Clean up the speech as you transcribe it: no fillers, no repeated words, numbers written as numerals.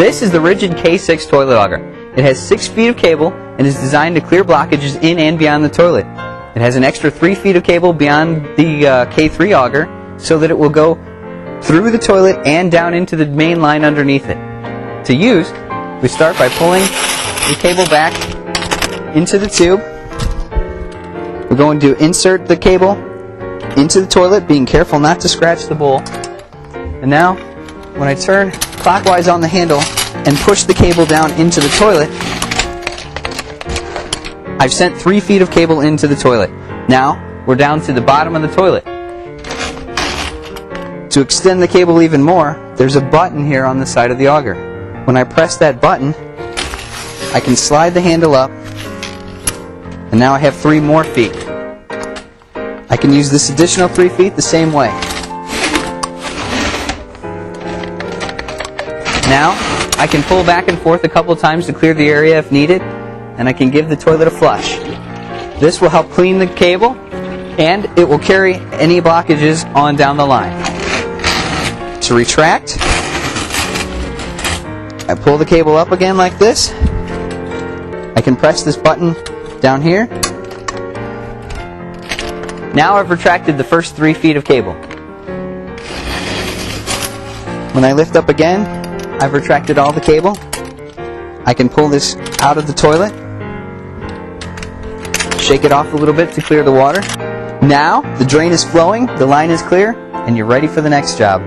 This is the RIDGID K-6 toilet auger. It has 6 feet of cable and is designed to clear blockages in and beyond the toilet. It has an extra 3 feet of cable beyond the K3 auger so that it will go through the toilet and down into the main line underneath it. To use, we start by pulling the cable back into the tube. We're going to insert the cable into the toilet, being careful not to scratch the bowl. And now, when I turn clockwise on the handle and push the cable down into the toilet, I've sent 3 feet of cable into the toilet. Now, we're down to the bottom of the toilet. To extend the cable even more, there's a button here on the side of the auger. When I press that button, I can slide the handle up, and now I have 3 more feet. I can use this additional 3 feet the same way. Now, I can pull back and forth a couple times to clear the area if needed, and I can give the toilet a flush. This will help clean the cable, and it will carry any blockages on down the line. To retract, I pull the cable up again like this. I can press this button down here. Now I've retracted the first 3 feet of cable. When I lift up again, I've retracted all the cable. I can pull this out of the toilet, shake it off a little bit to clear the water. Now the drain is flowing, the line is clear, and you're ready for the next job.